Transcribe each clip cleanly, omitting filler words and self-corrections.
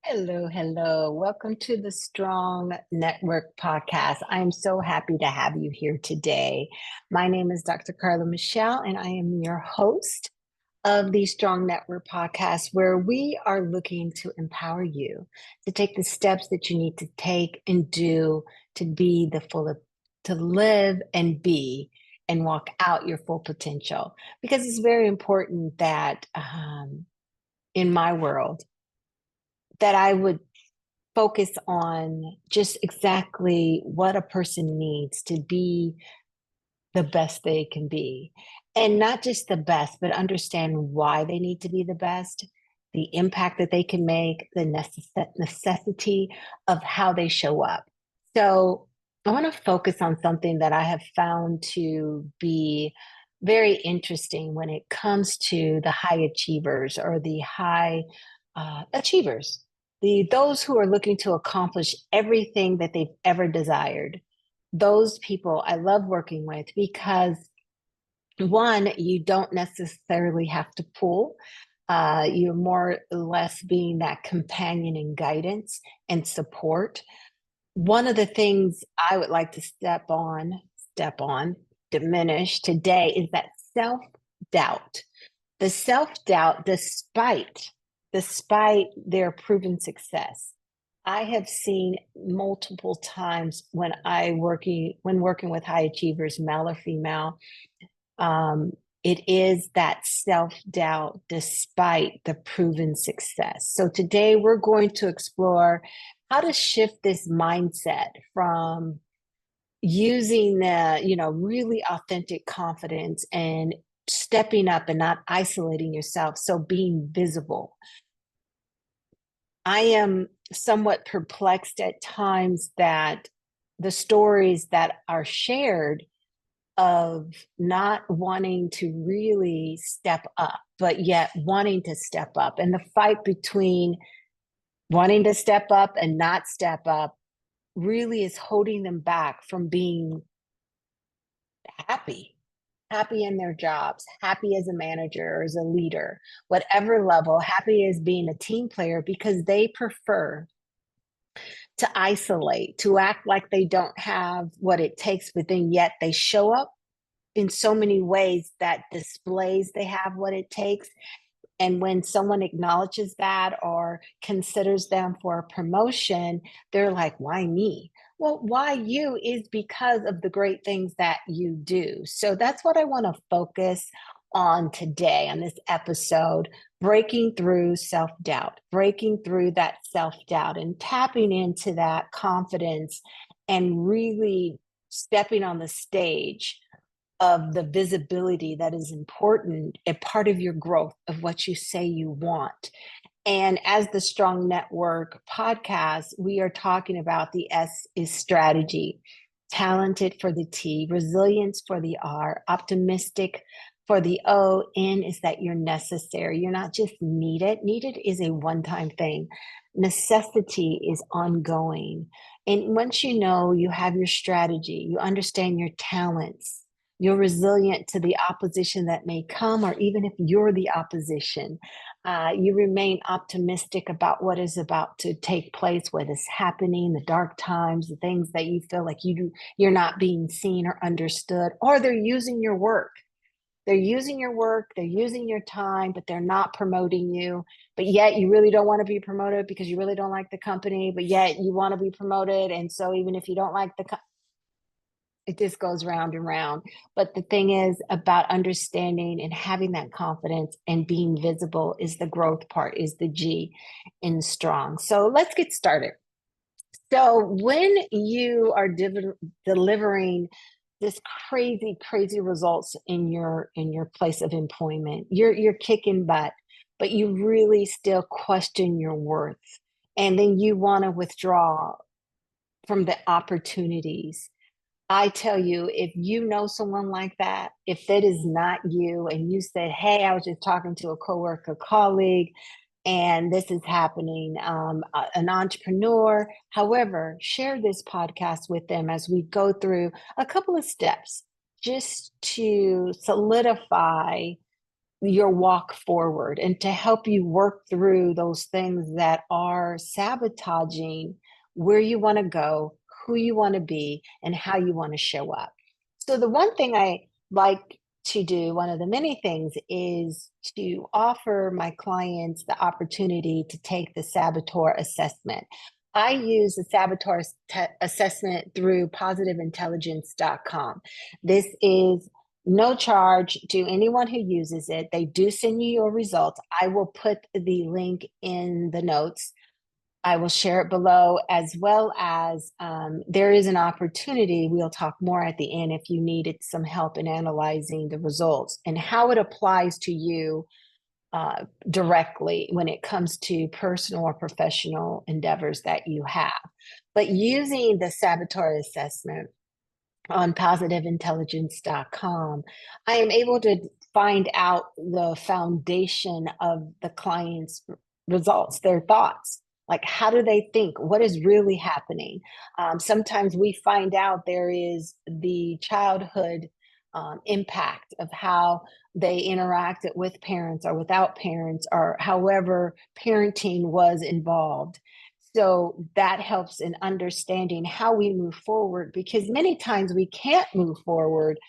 Hello, hello. Welcome to the Strong Network podcast. I am so happy to have you here today. My name is Dr. Carla Michelle, and I am your host of the Strong Network podcast, where we are looking to empower you to take the steps that you need to take and do to be the full of, to live and be and walk out your full potential. Because it's very important that in my world, that I would focus on just exactly what a person needs to be the best they can be. And not just the best, but understand why they need to be the best, the impact that they can make, the necessity of how they show up. So I want to focus on something that I have found to be very interesting when it comes to the high achievers or the high achievers, those who are looking to accomplish everything that they've ever desired. Those people I love working with because one, you don't necessarily have to pull. You're more or less being that companion and guidance and support. One of the things I would like to step on, diminish today is that self doubt. The self doubt, despite their proven success. I have seen multiple times when working with high achievers, male or female, it is that self doubt despite the proven success. So today we're going to explore how to shift this mindset from using the, really authentic confidence and stepping up and not isolating yourself. So being visible. I am somewhat perplexed at times that the stories that are shared of not wanting to really step up, but yet wanting to step up, and the fight between wanting to step up and not step up really is holding them back from being happy, happy in their jobs, happy as a manager or as a leader, whatever level, happy as being a team player because they prefer to isolate, to act like they don't have what it takes, but then yet they show up in so many ways that displays they have what it takes. And when someone acknowledges that or considers them for a promotion, they're like, why me? Well, why you is because of the great things that you do. So that's what I want to focus on today on this episode, breaking through self doubt, breaking through that self doubt and tapping into that confidence and really stepping on the stage of the visibility that is important, a part of your growth of what you say you want. And as the Strong Network podcast, we are talking about the S is strategy, talented for the T, resilience for the R, optimistic for the O, N is that you're necessary. You're not just needed. Needed is a one-time thing. Necessity is ongoing. And once you know you have your strategy, you understand your talents, you're resilient to the opposition that may come, or even if you're the opposition, you remain optimistic about what is about to take place, what is happening, the dark times, the things that you feel like you're not being seen or understood, or they're using your work. They're using your work, they're using your time, but they're not promoting you. But yet you really don't want to be promoted because you really don't like the company, but yet you want to be promoted. And so even if you don't like it just goes round and round. But the thing is about understanding and having that confidence and being visible is the growth part, is the G in strong. So let's get started. So when you are delivering this crazy results in your place of employment, you're kicking butt, but you really still question your worth, and then you want to withdraw from the opportunities. I tell you, if you know someone like that, if that is not you, and you said, "Hey, I was just talking to a coworker, colleague, and this is happening," an entrepreneur, however, share this podcast with them as we go through a couple of steps just to solidify your walk forward and to help you work through those things that are sabotaging where you want to go, who you want to be, and how you want to show up. So, the one thing I like to do, one of the many things, is to offer my clients the opportunity to take the Saboteur Assessment. I use the Saboteur Assessment through positiveintelligence.com. This is no charge to anyone who uses it. They do send you your results. I will put the link in the notes. I will share it below, as well as there is an opportunity. We'll talk more at the end if you needed some help in analyzing the results and how it applies to you directly when it comes to personal or professional endeavors that you have. But using the Saboteur Assessment on positiveintelligence.com, I am able to find out the foundation of the client's results, their thoughts. Like, how do they think? What is really happening? Sometimes we find out there is the childhood impact of how they interacted with parents or without parents, or however parenting was involved. So that helps in understanding how we move forward, because many times we can't move forward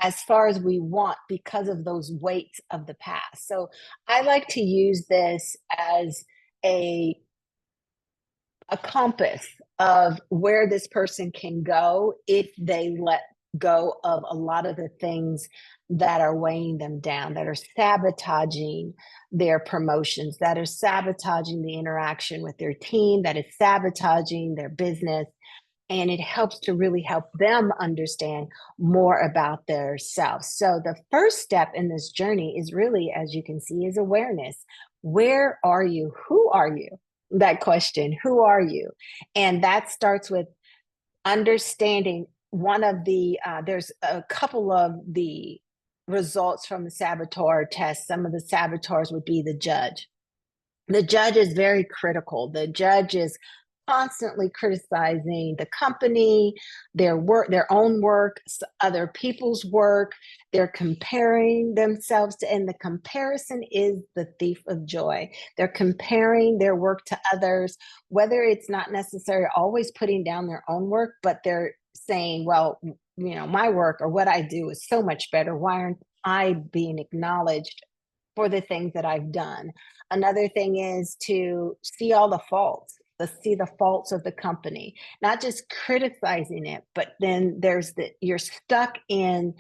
as far as we want because of those weights of the past. So I like to use this as a a compass of where this person can go if they let go of a lot of the things that are weighing them down, that are sabotaging their promotions, that are sabotaging the interaction with their team, that is sabotaging their business. And it helps to really help them understand more about their self. So the first step in this journey is really, as you can see, is awareness. Where are you? Who are you? That question, who are you? And that starts with understanding one of the, there's a couple of the results from the saboteur test. Some of the saboteurs would be the judge. The judge is very critical. The judge is constantly criticizing the company, their work, their own work, other people's work. They're comparing themselves to, and the comparison is the thief of joy. They're comparing their work to others, whether it's not necessarily always putting down their own work, but they're saying, well, my work or what I do is so much better. Why aren't I being acknowledged for the things that I've done? Another thing is to see all the faults, to see the faults of the company, not just criticizing it, but then you're stuck in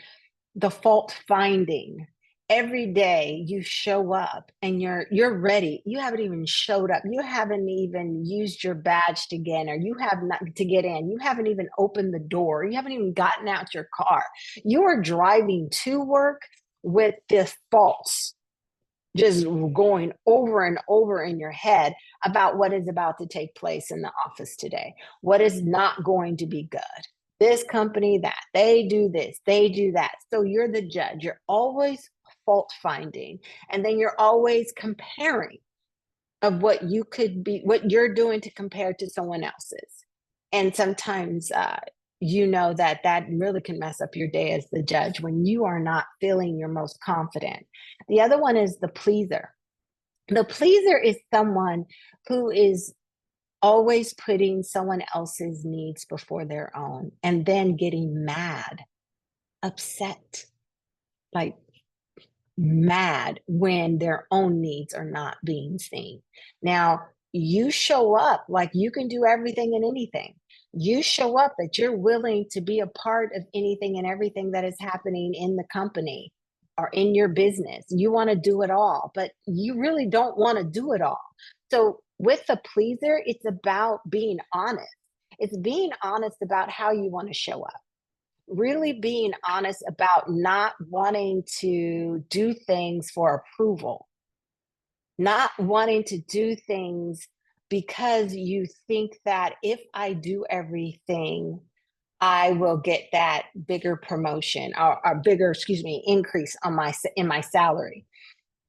the fault finding. Every day you show up and you're ready. You haven't even showed up. You haven't even used your badge to get in, or you have not to get in. You haven't even opened the door. You haven't even gotten out your car. You are driving to work with the faults just going over and over in your head about what is about to take place in the office today, what is not going to be good. This company, that they do this, they do that. So you're the judge. You're always fault finding, and then you're always comparing of what you could be, what you're doing to compare to someone else's. And sometimes that really can mess up your day as the judge when you are not feeling your most confident. The other one is the pleaser. The pleaser is someone who is always putting someone else's needs before their own and then getting mad, upset, like mad when their own needs are not being seen. Now, you show up like you can do everything and anything. You show up that you're willing to be a part of anything and everything that is happening in the company or in your business. You want to do it all, but you really don't want to do it all. So, with the pleaser, it's about being honest. It's being honest about how you want to show up, really being honest about not wanting to do things for approval, not wanting to do things because you think that if I do everything, I will get that bigger promotion, or bigger, excuse me, increase on in my salary.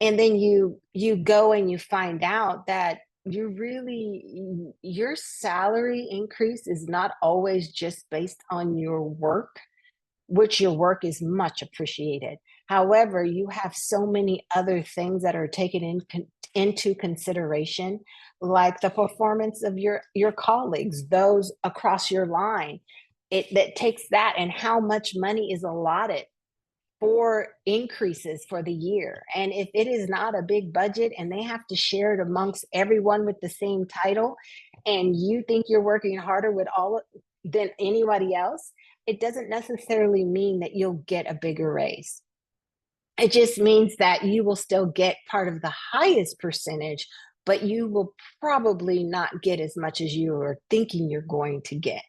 And then you go and you find out that your salary increase is not always just based on your work, which your work is much appreciated. However, you have so many other things that are taken into consideration, like the performance of your colleagues, those across your line. It that takes that, and how much money is allotted for increases for the year. And if it is not a big budget and they have to share it amongst everyone with the same title, and you think you're working harder with than anybody else, it doesn't necessarily mean that you'll get a bigger raise. It just means that you will still get part of the highest percentage, but you will probably not get as much as you were thinking you're going to get.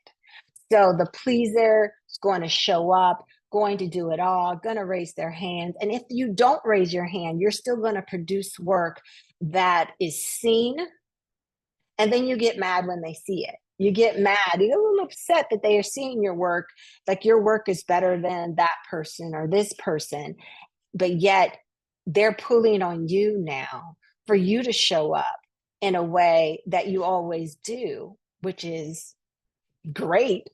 So the pleaser is going to show up, going to do it all, going to raise their hands. And if you don't raise your hand, you're still going to produce work that is seen. And then you get mad when they see it. You get mad, you get a little upset that they are seeing your work, like your work is better than that person or this person. But yet they're pulling on you now for you to show up in a way that you always do, which is great,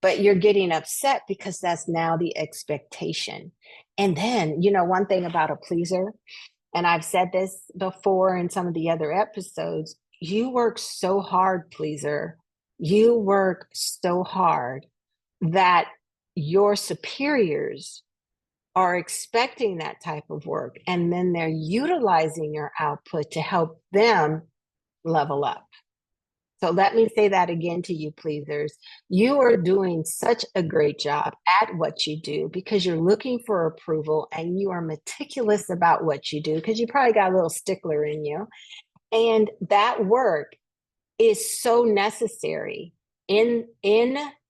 but you're getting upset because that's now the expectation. And then, one thing about a pleaser, and I've said this before in some of the other episodes, you work so hard, pleaser. You work so hard that your superiors are expecting that type of work, and then they're utilizing your output to help them level up. So let me say that again to you, pleasers. You are doing such a great job at what you do because you're looking for approval and you are meticulous about what you do because you probably got a little stickler in you. And that work is so necessary in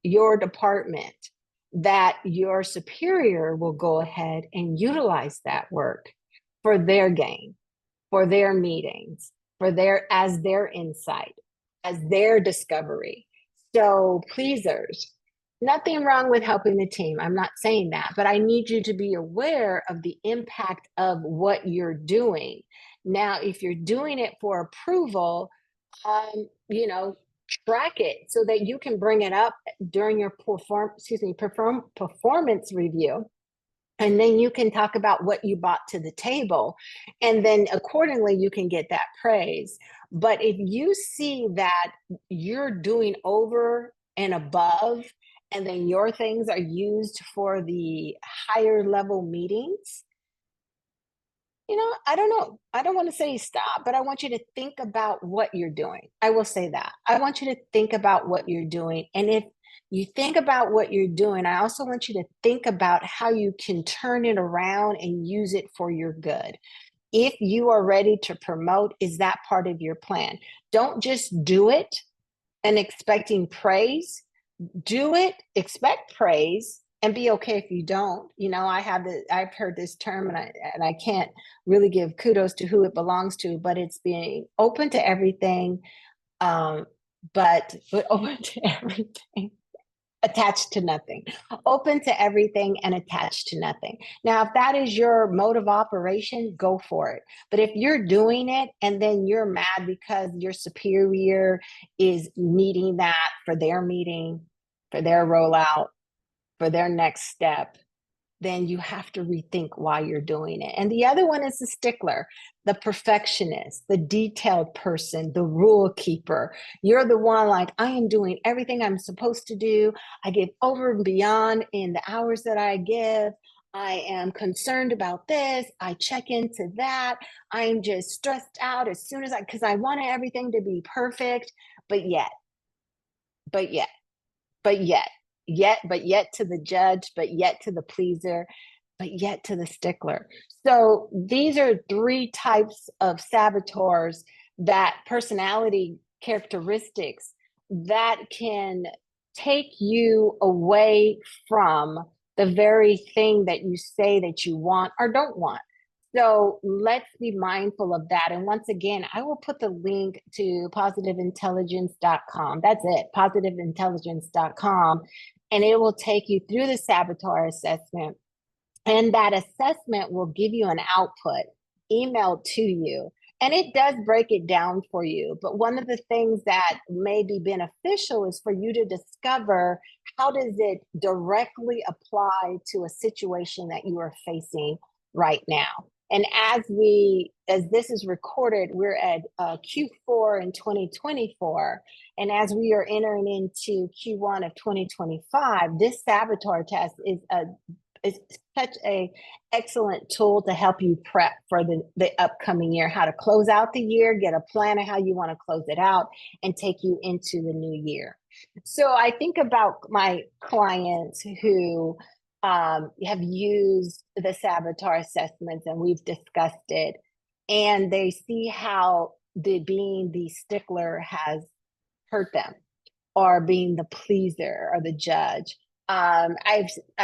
your department that your superior will go ahead and utilize that work for their gain, for their meetings, as their insight, as their discovery. So pleasers, nothing wrong with helping the team. I'm not saying that, but I need you to be aware of the impact of what you're doing. Now, if you're doing it for approval, track it so that you can bring it up during your performance review. And then you can talk about what you brought to the table. And then accordingly, you can get that praise. But if you see that you're doing over and above, and then your things are used for the higher level meetings, I don't know. I don't want to say stop, but I want you to think about what you're doing. I will say that. I want you to think about what you're doing. And if you think about what you're doing, I also want you to think about how you can turn it around and use it for your good. If you are ready to promote, is that part of your plan? Don't just do it and expecting praise. Do it, expect praise, and be okay if you don't. I've heard this term, and I can't really give kudos to who it belongs to, but it's being open to everything, but open to everything, attached to nothing. Open to everything and attached to nothing. Now, if that is your mode of operation, go for it. But if you're doing it and then you're mad because your superior is needing that for their meeting, for their rollout, for their next step, then you have to rethink why you're doing it. And the other one is the stickler, the perfectionist, the detailed person, the rule keeper. You're the one like, I am doing everything I'm supposed to do. I give over and beyond in the hours that I give. I am concerned about this. I check into that. I'm just stressed out as soon as because I wanted everything to be perfect, but yet, but yet, but yet to the judge, but yet to the pleaser, but yet to the stickler. So these are 3 types of saboteurs, that personality characteristics that can take you away from the very thing that you say that you want or don't want. So let's be mindful of that. And once again, I will put the link to positiveintelligence.com. That's it, positiveintelligence.com. And it will take you through the saboteur assessment. And that assessment will give you an output emailed to you. And it does break it down for you. But one of the things that may be beneficial is for you to discover, how does it directly apply to a situation that you are facing right now. And as this is recorded, we're at Q4 in 2024. And as we are entering into Q1 of 2025, this saboteur test is such a excellent tool to help you prep for the upcoming year, how to close out the year, get a plan of how you want to close it out, and take you into the new year. So I think about my clients who have used the saboteur assessments, and we've discussed it, and they see how being the stickler has hurt them, or being the pleaser or the judge. I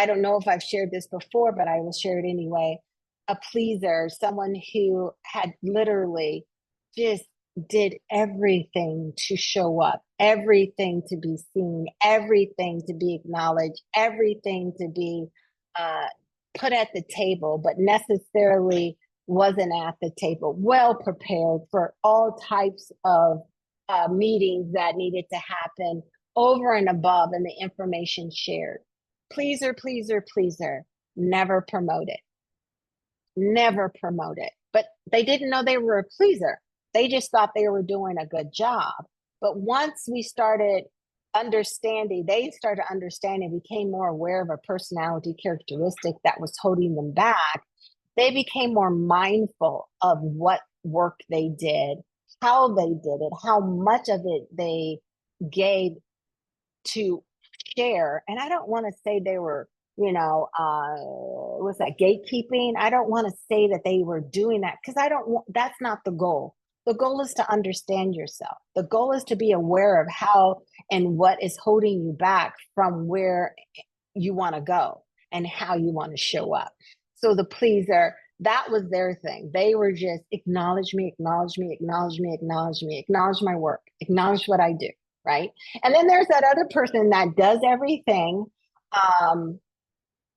don't know if I've shared this before, but I will share it anyway. A pleaser, someone who had literally just did everything to show up, everything to be seen, everything to be acknowledged, everything to be put at the table, but necessarily wasn't at the table, well prepared for all types of meetings that needed to happen over and above and the information shared. Pleaser, pleaser, pleaser, never promoted. Never promoted. But they didn't know they were a pleaser. They just thought they were doing a good job. But once we started understanding, became more aware of a personality characteristic that was holding them back. They became more mindful of what work they did, how they did it, how much of it they gave to share. And I don't want to say they were, what's that, gatekeeping? I don't want to say that they were doing that, because that's not the goal. The goal is to understand yourself. The goal is to be aware of how and what is holding you back from where you want to go and how you want to show up. So the pleaser, that was their thing. They were just acknowledge me, acknowledge me, acknowledge me, acknowledge me, acknowledge my work, acknowledge what I do, right? And then there's that other person that does everything,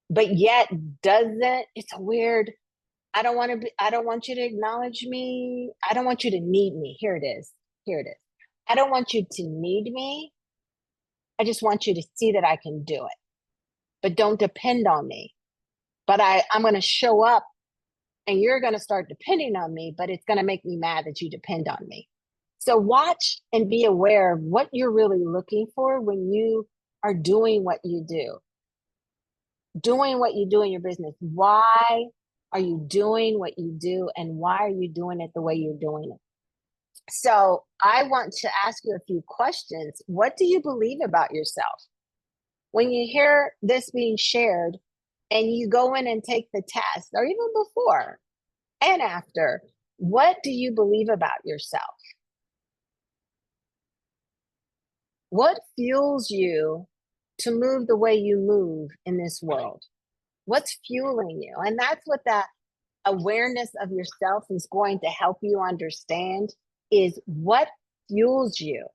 but yet doesn't. It's weird. I don't want you to acknowledge me. I don't want you to need me. Here it is. I don't want you to need me. I just want you to see that I can do it, but don't depend on me. But I'm going to show up, and you're going to start depending on me, but it's going to make me mad that you depend on me. So watch and be aware of what you're really looking for when you are doing what you do. Doing what you do in your business. Why are you doing what you do, and why are you doing it the way you're doing it? So I want to ask you a few questions. What do you believe about yourself? When you hear this being shared and you go in and take the test, or even before and after, what do you believe about yourself? What fuels you to move the way you move in this world? What's fueling you? And that's what that awareness of yourself is going to help you understand, is what fuels you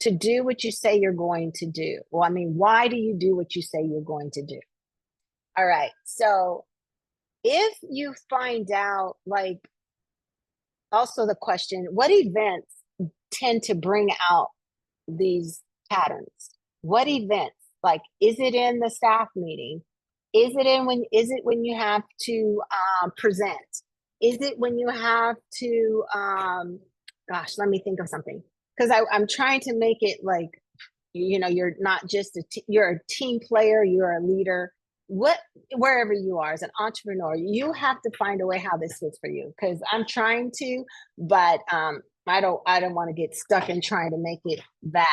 to do what you say you're going to do. Well, I mean, why do you do what you say you're going to do? All right. So if you find out, like, also the question, what events tend to bring out these patterns? What events? Like, is it in the staff meeting? Is it when you have to present? Is it when you have to, let me think of something. Because I'm trying to make it like, you're not just you're a team player, you're a leader. Wherever you are as an entrepreneur, you have to find a way how this fits for you. Because I'm trying to, but I don't want to get stuck in trying to make it vast.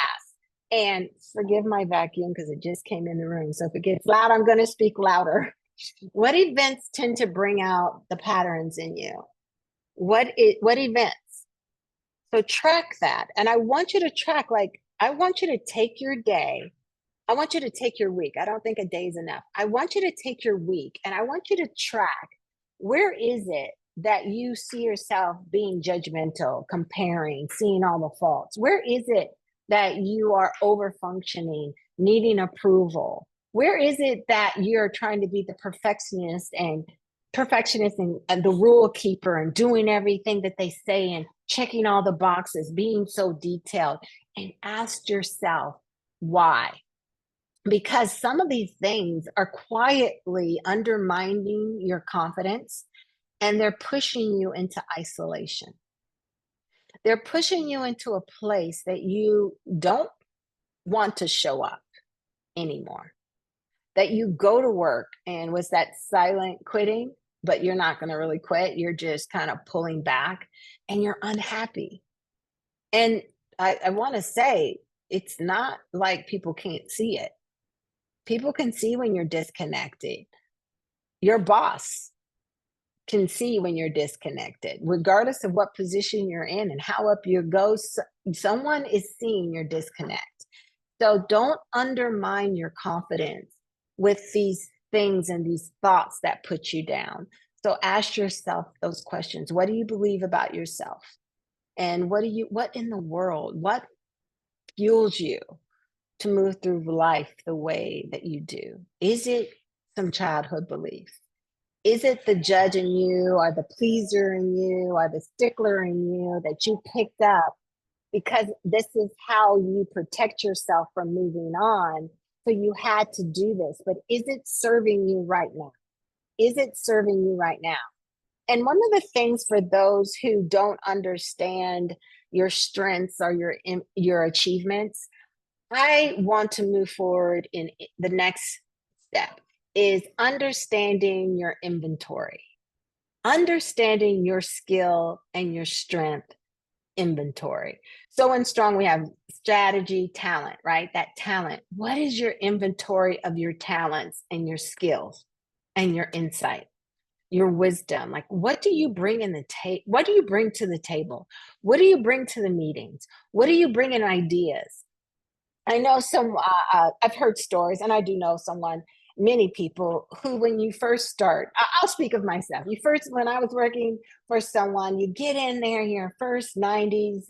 And forgive my vacuum because it just came in the room. So if it gets loud, I'm going to speak louder. What events tend to bring out the patterns in you? What events? So track that. And I want you to track, I want you to take your day. I want you to take your week. I don't think a day is enough. I want you to take your week, and I want you to track, where is it that you see yourself being judgmental, comparing, seeing all the faults? Where is it that you are over functioning, needing approval? Where is it that you're trying to be the perfectionist and the rule keeper and doing everything that they say and checking all the boxes, being so detailed? And ask yourself why. Because some of these things are quietly undermining your confidence. and they're pushing you into isolation. They're pushing you into a place that you don't want to show up anymore. That you go to work and was that silent quitting, but you're not going to really quit. You're just kind of pulling back and you're unhappy. And I want to say it's not like people can't see it. People can see when you're disconnected. Your boss can see when you're disconnected, regardless of what position you're in and how up you go. Someone is seeing your disconnect. So don't undermine your confidence with these things and these thoughts that put you down. So ask yourself those questions. What do you believe about yourself? And what in the world, what fuels you to move through life the way that you do? Is it some childhood beliefs? Is it the judge in you or the pleaser in you or the stickler in you that you picked up because this is how you protect yourself from moving on? So you had to do this, but is it serving you right now? Is it serving you right now? And one of the things for those who don't understand your strengths or your achievements, I want to move forward in the next step is understanding your inventory, understanding your skill and your strength inventory. So in Strong, we have strategy, talent, right? That talent. What is your inventory of your talents and your skills and your insight? Your wisdom, like what do you bring what do you bring to the table? What do you bring to the meetings? What do you bring in ideas? I know I've heard stories, and I do know many people who, when you first start, I'll speak of myself. When I was working for someone, you get in there, your first 90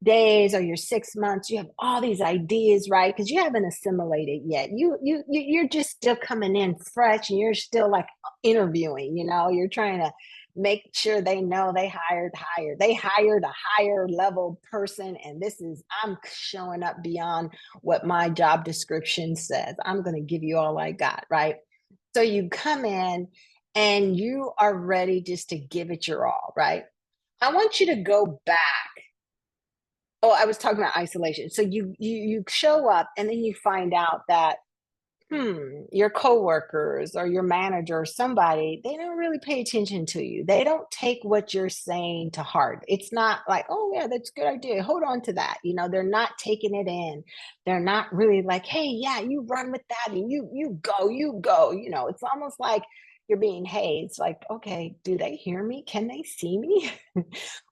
days or your 6 months, you have all these ideas, right? Because you haven't assimilated yet. You're just still coming in fresh, and you're still like interviewing. You're trying to make sure they know they hired a higher level person, and I'm showing up beyond what my job description says. I'm going to give you all I got, right? So you come in and you are ready just to give it your all, right? I want you to go back. Oh, I was talking about isolation. So you show up and then you find out that your coworkers or your manager or somebody, they don't really pay attention to you. They don't take what you're saying to heart. It's not like, oh yeah, that's a good idea. Hold on to that. They're not taking it in. They're not really like, hey, yeah, you run with that and you go, you go. It's almost like you're being hazed. Like, okay, do they hear me? Can they see me?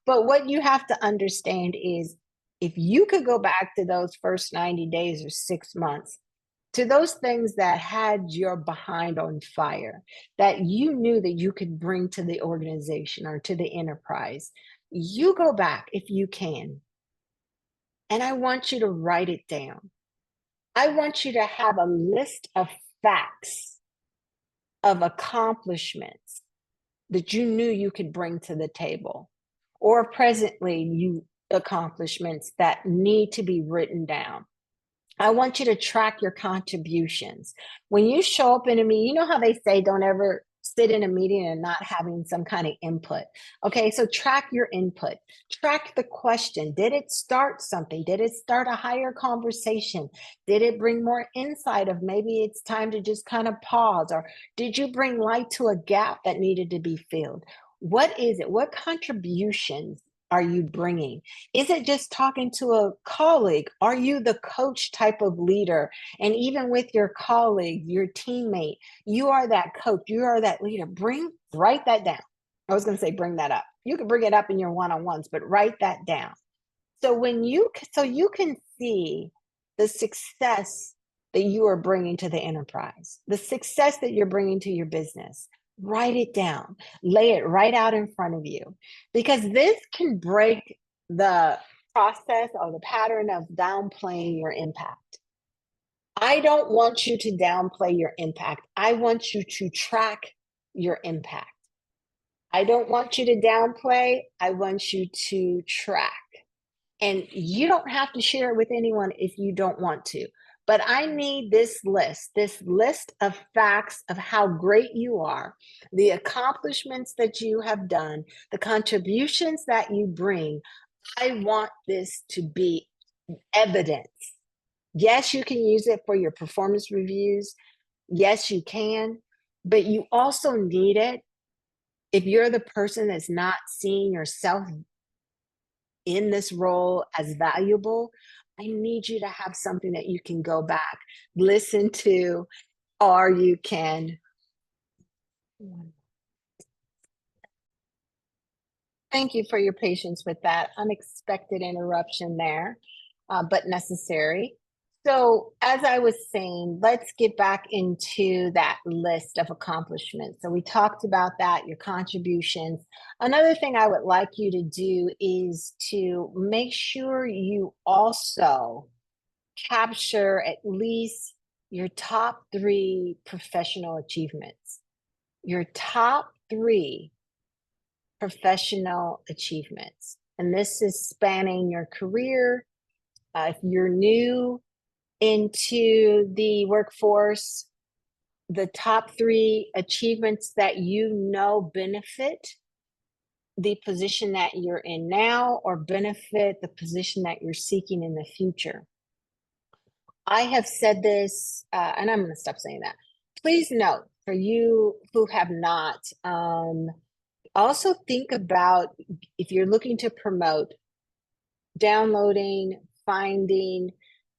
But what you have to understand is if you could go back to those first 90 days or 6 months, to those things that had your behind on fire, that you knew that you could bring to the organization or to the enterprise, you go back if you can. And I want you to write it down. I want you to have a list of facts, of accomplishments that you knew you could bring to the table, or presently you accomplishments that need to be written down. I want you to track your contributions. When you show up in a meeting, you know how they say don't ever sit in a meeting and not having some kind of input. Okay, so track your input. Track the question. Did it start something? Did it start a higher conversation? Did it bring more insight of maybe it's time to just kind of pause? Or did you bring light to a gap that needed to be filled? What is it? What contributions are you bringing? Is it just talking to a colleague? Are you the coach type of leader? And even with your colleague, your teammate, you are that coach, you are that leader. Write that down. I was going to say, bring that up. You can bring it up in your one-on-ones, but write that down. So you can see the success that you are bringing to the enterprise, the success that you're bringing to your business. Write it down, lay it right out in front of you, because this can break the process or the pattern of downplaying your impact. I don't want you to downplay your impact. I want you to track your impact. I don't want you to downplay. I want you to track. And you don't have to share it with anyone if you don't want to. but I need this list of facts of how great you are, the accomplishments that you have done, the contributions that you bring. I want this to be evidence. Yes, you can use it for your performance reviews. Yes, you can, but you also need it if you're the person that's not seeing yourself in this role as valuable. I need you to have something that you can go back, listen to, or you can. Thank you for your patience with that unexpected interruption there, but necessary. So, as I was saying, let's get back into that list of accomplishments. So, we talked about that, your contributions. Another thing I would like you to do is to make sure you also capture at least your top three professional achievements. Your top three professional achievements. And this is spanning your career. If you're new into the workforce, the top three achievements that you know benefit the position that you're in now or benefit the position that you're seeking in the future. I have said this, and I'm going to stop saying that. Please note, for you who have not, also think about, if you're looking to promote, downloading, finding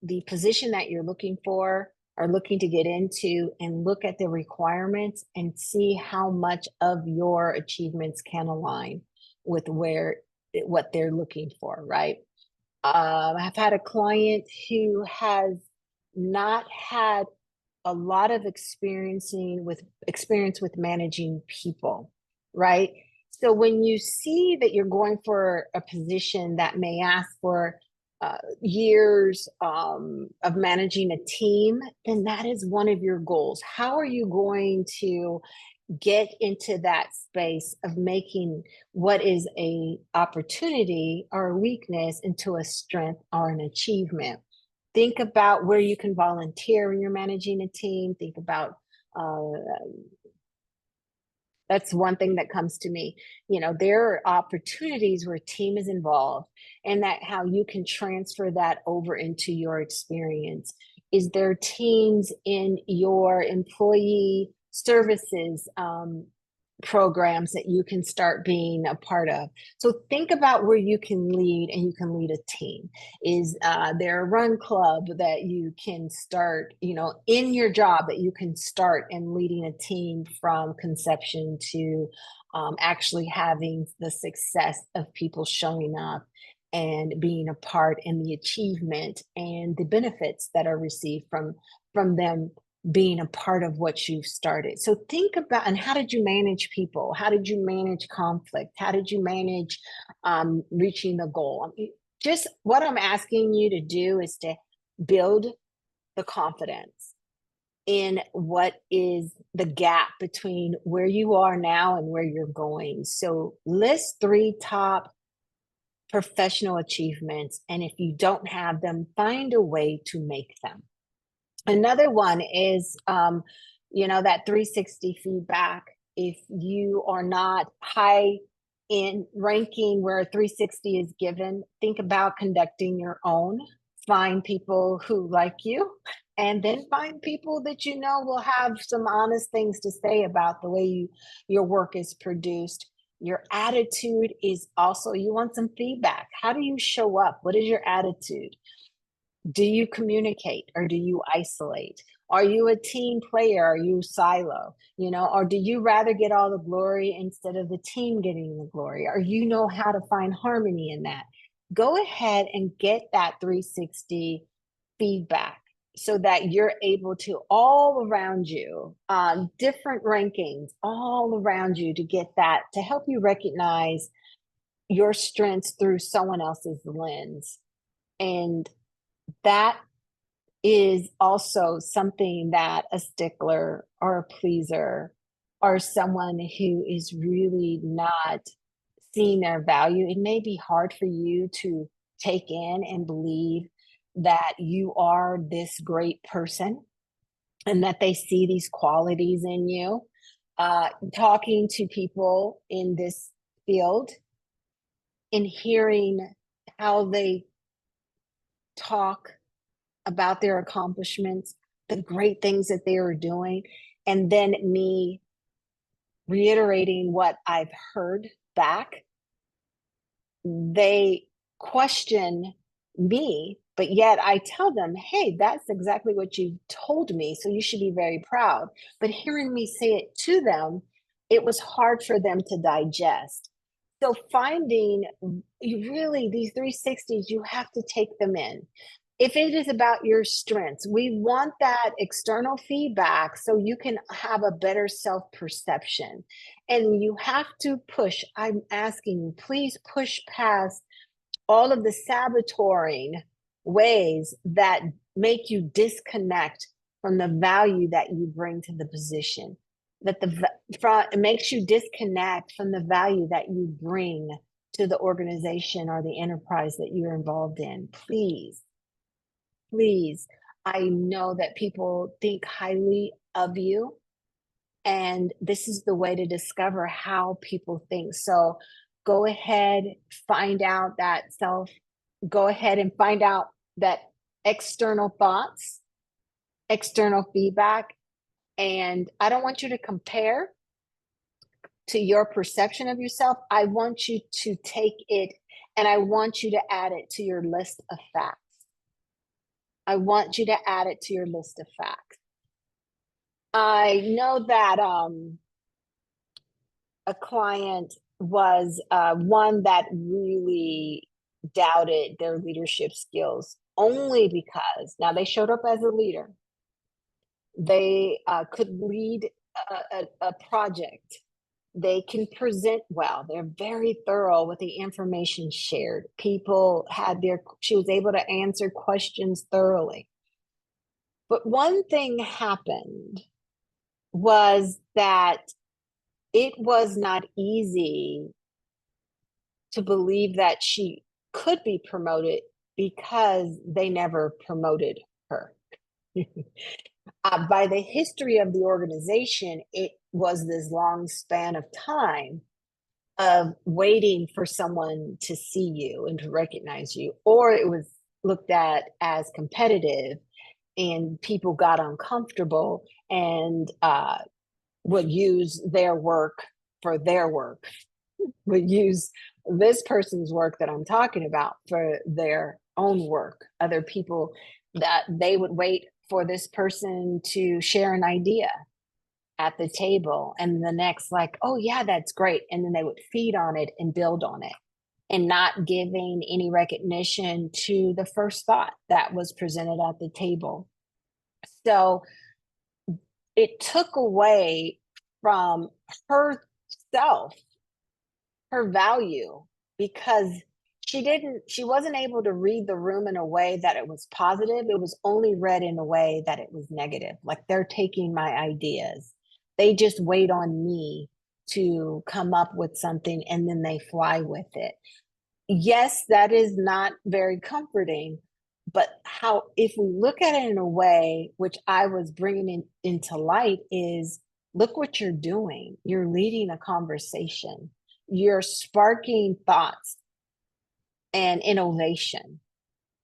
the position that you're looking for or looking to get into, and look at the requirements and see how much of your achievements can align with what they're looking for, right? I've had a client who has not had a lot of experience with managing people, right? So when you see that you're going for a position that may ask for years of managing a team, then that is one of your goals. How are you going to get into that space of making what is a opportunity or a weakness into a strength or an achievement? Think about where you can volunteer when you're managing a team. Think about uh, that's one thing that comes to me. There are opportunities where team is involved, and that how you can transfer that over into your experience. Is there teams in your employee services programs that you can start being a part of? So think about where you can lead, and you can lead a team. Is there a run club that you can start, in your job, that you can start and leading a team from conception to actually having the success of people showing up and being a part in the achievement and the benefits that are received from them being a part of what you've started. So think about, and how did you manage people? How did you manage conflict? How did you manage reaching the goal? Just what I'm asking you to do is to build the confidence in what is the gap between where you are now and where you're going. So list three top professional achievements, and if you don't have them, find a way to make them. Another one is, that 360 feedback. If you are not high in ranking where 360 is given, think about conducting your own. Find people who like you, and then find people that will have some honest things to say about the way your work is produced. Your attitude is also, you want some feedback. How do you show up? What is your attitude? Do you communicate or do you isolate? Are you a team player? Are you silo? Or do you rather get all the glory instead of the team getting the glory? Or know how to find harmony in that? Go ahead and get that 360 feedback so that you're able to, all around you, different rankings all around you, to get that, to help you recognize your strengths through someone else's lens. And that is also something that a stickler or a pleaser or someone who is really not seeing their value, it may be hard for you to take in and believe that you are this great person and that they see these qualities in you. Talking to people in this field and hearing how they talk about their accomplishments, the great things that they are doing, and then me reiterating what I've heard back, they question me, but yet I tell them, hey, that's exactly what you told me. So you should be very proud. But hearing me say it to them, it was hard for them to digest. So finding you really these 360s, you have to take them in. If it is about your strengths, we want that external feedback so you can have a better self perception. And you have to push. I'm asking you, please push past all of the saboteuring ways that make you disconnect from the value that you bring to the position. That it makes you disconnect from the value that you bring to the organization or the enterprise that you're involved in. Please, I know that people think highly of you, and this is the way to discover how people think. So go ahead, find out that go ahead and find out that external thoughts, external feedback. And I don't want you to compare to your perception of yourself. I want you to take it and I want you to add it to your list of facts. I want you to add it to your list of facts. I know that a client was one that really doubted their leadership skills only because now they showed up as a leader. They could lead a project. They can present well. They're very thorough with the information shared. She was able to answer questions thoroughly. But one thing happened was that it was not easy to believe that she could be promoted because they never promoted her. By the history of the organization, it was this long span of time of waiting for someone to see you and to recognize you, or it was looked at as competitive and people got uncomfortable and would use their work for their work, would use this person's work that I'm talking about for their own work. Other people that they would wait for this person to share an idea at the table and the next like, oh yeah, that's great. And then they would feed on it and build on it and not giving any recognition to the first thought that was presented at the table. So it took away from herself, her value, because she wasn't able to read the room in a way that it was positive. It was only read in a way that it was negative. Like they're taking my ideas. They just wait on me to come up with something and then they fly with it. Yes, that is not very comforting, but if we look at it in a way, which I was bringing into light, is look what you're doing. You're leading a conversation. You're sparking thoughts and innovation.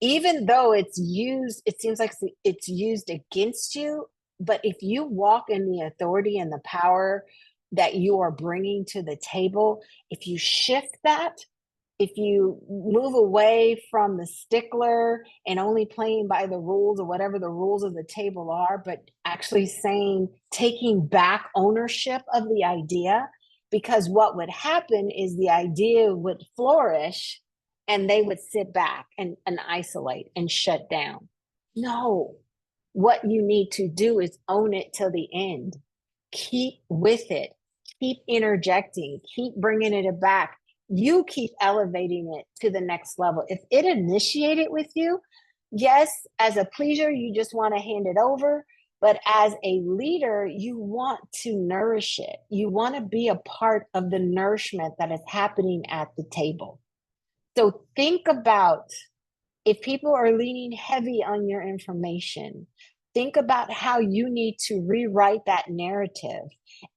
Even though it seems like it's used against you, but if you walk in the authority and the power that you are bringing to the table, if you shift that, if you move away from the stickler and only playing by the rules or whatever the rules of the table are, but actually taking back ownership of the idea, because what would happen is the idea would flourish and they would sit back and isolate and shut down. No, what you need to do is own it till the end. Keep with it. Keep interjecting. Keep bringing it back. You keep elevating it to the next level. If it initiated with you, yes, as a pleaser, you just want to hand it over. But as a leader, you want to nourish it. You want to be a part of the nourishment that is happening at the table. So think about If people are leaning heavy on your information, think about how you need to rewrite that narrative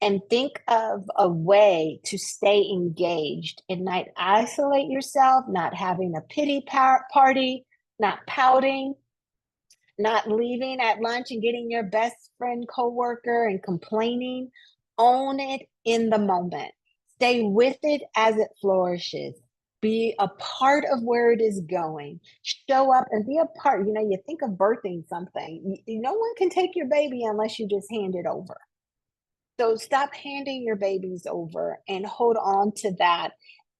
and think of a way to stay engaged and not isolate yourself, not having a pity party, not pouting, not leaving at lunch and getting your best friend coworker and complaining. Own it in the moment. Stay with it as it flourishes. Be a part of where it is going. Show up and be a part. You know, you think of birthing something. No one can take your baby unless you just hand it over. So stop handing your babies over and hold on to that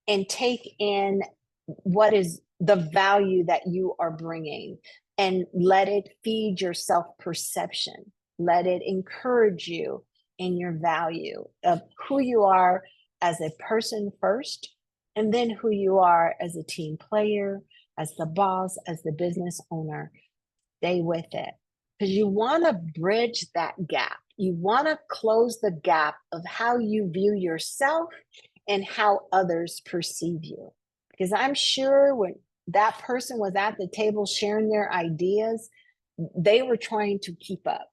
and take in what is the value that you are bringing and let it feed your self perception. Let it encourage you in your value of who you are as a person first, and then who you are as a team player, as the boss, as the business owner. Stay with it because you want to bridge that gap. You want to close the gap of how you view yourself and how others perceive you. Because I'm sure when that person was at the table sharing their ideas, they were trying to keep up.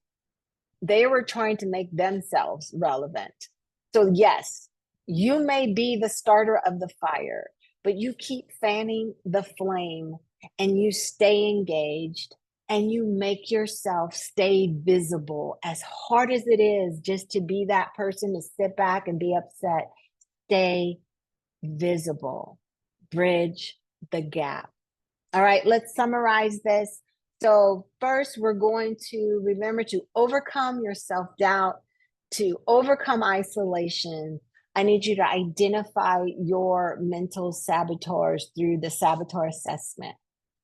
They were trying to make themselves relevant. So, yes, you may be the starter of the fire, but you keep fanning the flame and you stay engaged and you make yourself stay visible as hard as it is just to be that person to sit back and be upset. Stay visible, bridge the gap. All right, let's summarize this. So, first, we're going to remember to overcome your self doubt, to overcome isolation. I need you to identify your mental saboteurs through the Saboteur Assessment.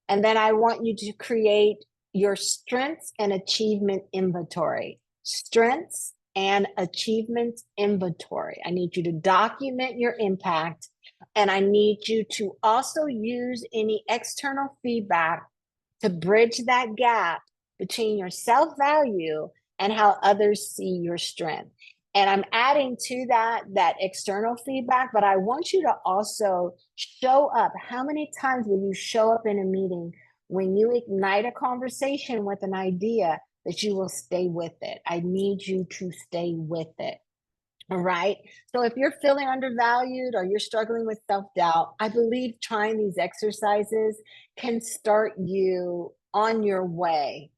And then I want you to create your strengths and achievement inventory. Strengths and achievement inventory. I need you to document your impact, and I need you to also use any external feedback to bridge that gap between your self-value and how others see your strength. And I'm adding to that external feedback, but I want you to also show up. How many times will you show up in a meeting when you ignite a conversation with an idea that you will stay with it? I need you to stay with it. All right. So if you're feeling undervalued or you're struggling with self-doubt, I believe trying these exercises can start you on your way.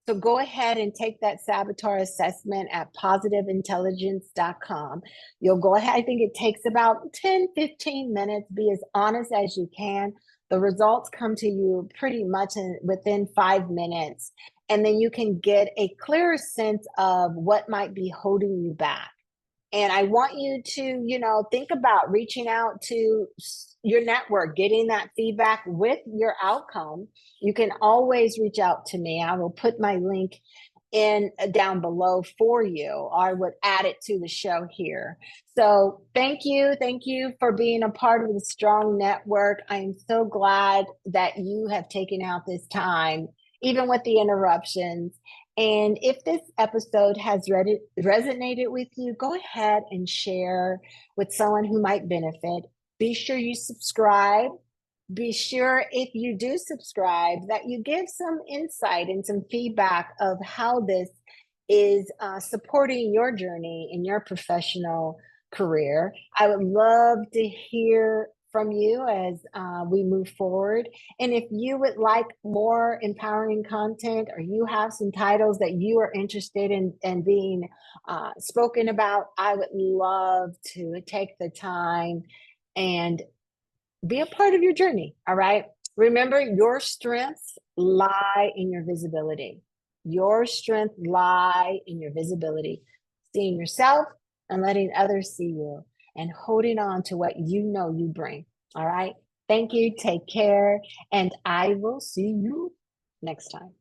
So go ahead and take that Saboteur Assessment at positiveintelligence.com. You'll go ahead. I think it takes about 10, 15 minutes. Be as honest as you can. The results come to you pretty much within 5 minutes. And then you can get a clearer sense of what might be holding you back. And I want you to, think about reaching out to your network, getting that feedback with your outcome. You can always reach out to me. I will put my link in down below for you, or I would add it to the show here. So thank you. Thank you for being a part of the Strong Network. I am so glad that you have taken out this time, even with the interruptions. And if this episode has resonated with you, go ahead and share with someone who might benefit. Be sure you subscribe. Be sure if you do subscribe that you give some insight and some feedback of how this is supporting your journey in your professional career. I would love to hear from you as we move forward. And if you would like more empowering content, or you have some titles that you are interested in being spoken about, I would love to take the time and be a part of your journey. All right. Remember, your strengths lie in your visibility. Your strength lie in your visibility, seeing yourself and letting others see you, and holding on to what you know you bring. All right. Thank you. Take care. And I will see you next time.